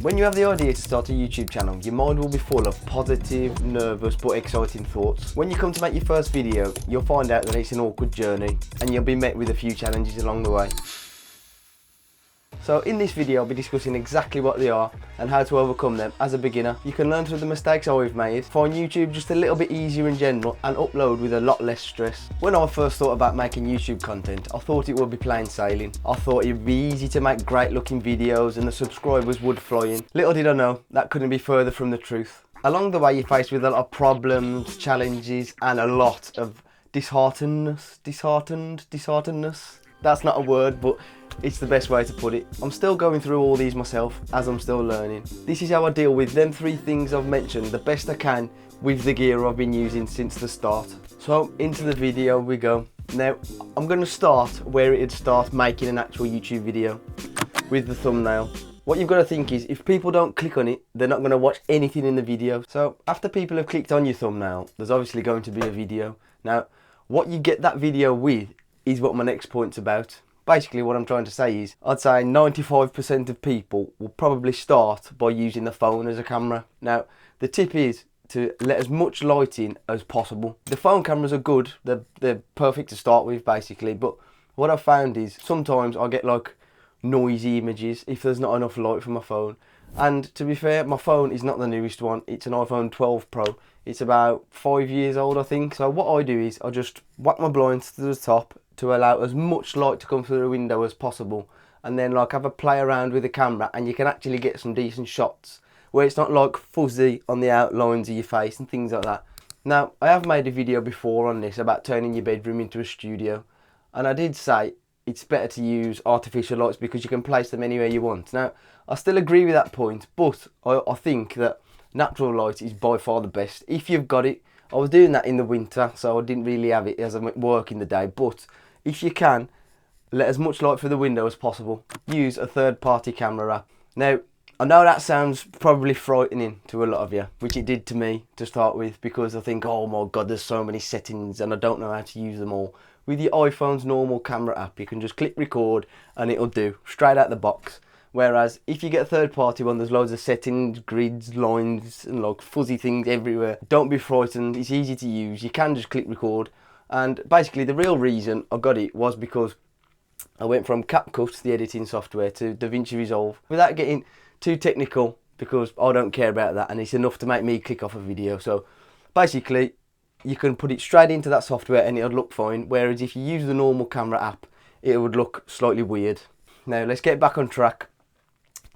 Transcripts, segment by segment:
When you have the idea to start a YouTube channel, your mind will be full of positive, nervous but exciting thoughts. When you come to make your first video, you'll find out that it's an awkward journey and you'll be met with a few challenges along the way. So in this video I'll be discussing exactly what they are and how to overcome them as a beginner. You can learn through the mistakes I've made, find YouTube just a little bit easier in general and upload with a lot less stress. When I first thought about making YouTube content, I thought it would be plain sailing. I thought it would be easy to make great looking videos and the subscribers would fly in. Little did I know, that couldn't be further from the truth. Along the way you're faced with a lot of problems, challenges and a lot of disheartenedness. That's not a word, but it's the best way to put it. I'm still going through all these myself as I'm still learning. This is how I deal with them three things I've mentioned the best I can with the gear I've been using since the start. So into the video we go. Now I'm going to start where it'd start making an actual YouTube video, with the thumbnail. What you've got to think is if people don't click on it, they're not going to watch anything in the video. So after people have clicked on your thumbnail, there's obviously going to be a video. Now what you get that video with is what my next point's about. Basically what I'm trying to say is, I'd say 95% of people will probably start by using the phone as a camera. Now, the tip is to let as much light in as possible. The phone cameras are good, they're perfect to start with basically, but what I've found is sometimes I get like noisy images if there's not enough light from my phone. And to be fair, my phone is not the newest one, it's an iPhone 12 Pro. It's about 5 years old I think. So what I do is I just whack my blinds to the top to allow as much light to come through the window as possible, and then like have a play around with the camera and you can actually get some decent shots where it's not like fuzzy on the outlines of your face and things like that. Now I have made a video before on this about turning your bedroom into a studio, and I did say it's better to use artificial lights because you can place them anywhere you want. Now I still agree with that point, but I think that natural light is by far the best if you've got it. I was doing that in the winter, so I didn't really have it as I'm at work in the day, but if you can, let as much light through the window as possible. Use a third-party camera app. Now, I know that sounds probably frightening to a lot of you, which it did to me to start with, because I think, oh my god, there's so many settings and I don't know how to use them all. With your iPhone's normal camera app, you can just click record and it'll do, straight out the box. Whereas if you get a third-party one, there's loads of settings, grids, lines and like fuzzy things everywhere. Don't be frightened, it's easy to use, you can just click record. And basically the real reason I got it was because I went from CapCut, the editing software, to DaVinci Resolve without getting too technical, because I don't care about that and it's enough to make me click off a video. So basically you can put it straight into that software and it'll look fine, whereas if you use the normal camera app it would look slightly weird. Now let's get back on track.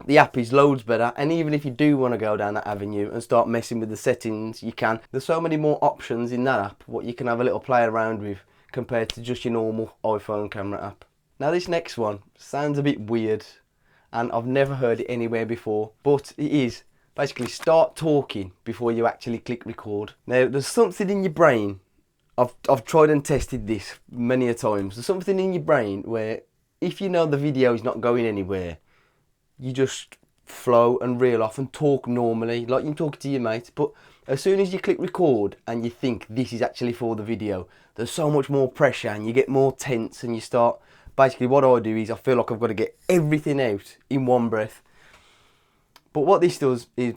The app is loads better, and even if you do want to go down that avenue and start messing with the settings, you can. There's so many more options in that app what you can have a little play around with compared to just your normal iPhone camera app. Now this next one sounds a bit weird and I've never heard it anywhere before, but it is basically start talking before you actually click record. Now there's something in your brain, I've tried and tested this many a times, there's something in your brain where if you know the video is not going anywhere, you just flow and reel off and talk normally, like you talk to your mate. But as soon as you click record and you think this is actually for the video, there's so much more pressure and you get more tense and you start, basically what I do is I feel like I've got to get everything out in one breath. But what this does is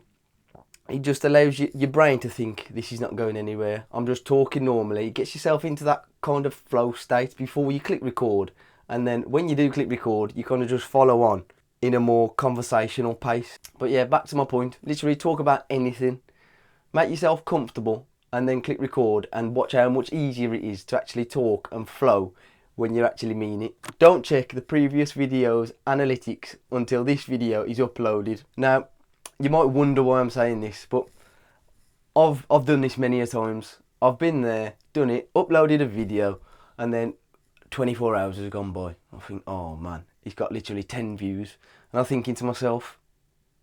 it just allows your brain to think this is not going anywhere, I'm just talking normally. It gets yourself into that kind of flow state before you click record, and then when you do click record you kind of just follow on in a more conversational pace. But yeah, back to my point, literally talk about anything, make yourself comfortable and then click record and watch how much easier it is to actually talk and flow when you actually mean it. Don't check the previous video's analytics until this video is uploaded. Now you might wonder why I'm saying this, but I've done this many a times. I've been there, done it, uploaded a video, and then 24 hours has gone by. I think, oh man, it's got literally 10 views. And I'm thinking to myself,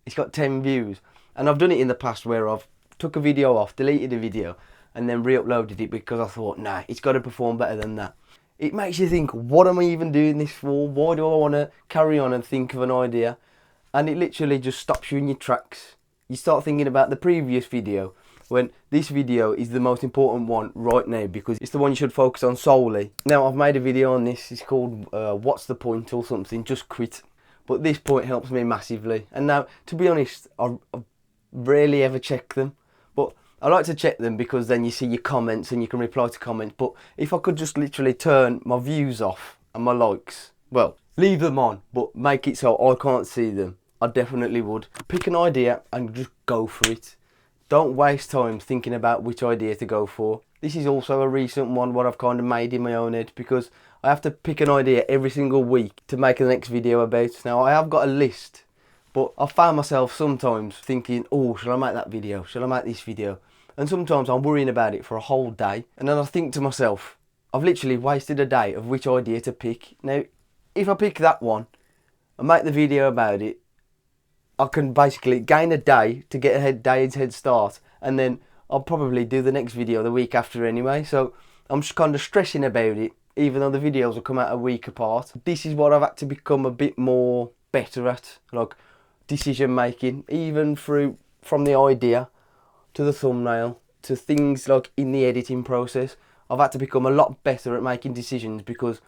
it's got 10 views. And I've done it in the past where I've took a video off, deleted a video, and then re-uploaded it because I thought, nah, it's got to perform better than that. It makes you think, what am I even doing this for? Why do I want to carry on and think of an idea? And it literally just stops you in your tracks. You start thinking about the previous video, when this video is the most important one right now because it's the one you should focus on solely. Now I've made a video on this, it's called what's the point or something, just quit. but this point helps me massively. And now, to be honest, I rarely ever check them, but I like to check them because then you see your comments and you can reply to comments. But if I could just literally turn my views off and my likes, well, leave them on, but make it so I can't see them, I definitely would. Pick an idea and just go for it. Don't waste time thinking about which idea to go for. This is also a recent one what I've kind of made in my own head, because I have to pick an idea every single week to make the next video about. Now I have got a list, but I found myself sometimes thinking, oh, shall I make that video? Shall I make this video? And sometimes I'm worrying about it for a whole day. And then I think to myself, I've literally wasted a day of which idea to pick. Now, if I pick that one and make the video about it, I can basically gain a day to get a day's head start. And then I'll probably do the next video the week after anyway. So I'm just kind of stressing about it, even though the videos will come out a week apart. This is what I've had to become a bit more better at, like decision making, even from the idea to the thumbnail to things like in the editing process. I've had to become a lot better at making decisions because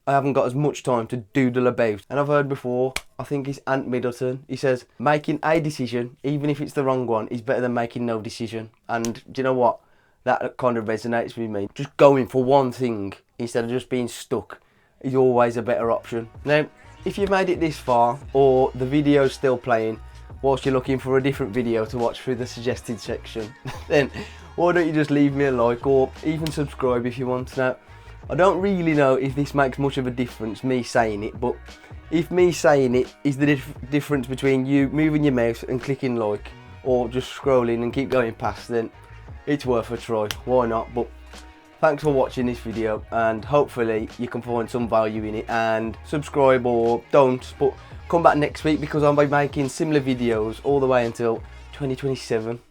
I haven't got as much time to doodle about. And I've heard before, I think it's Ant Middleton, he says making a decision, even if it's the wrong one, is better than making no decision. And do you know what? That kind of resonates with me. Just going for one thing instead of just being stuck is always a better option. Now, if you've made it this far, or the video's still playing whilst you're looking for a different video to watch through the suggested section, then why don't you just leave me a like, or even subscribe if you want. Now, I don't really know if this makes much of a difference, me saying it, but if me saying it is the difference between you moving your mouse and clicking like, or just scrolling and keep going past, then it's worth a try. Why not? But thanks for watching this video, and hopefully you can find some value in it, and subscribe or don't, but come back next week because I'll be making similar videos all the way until 2027.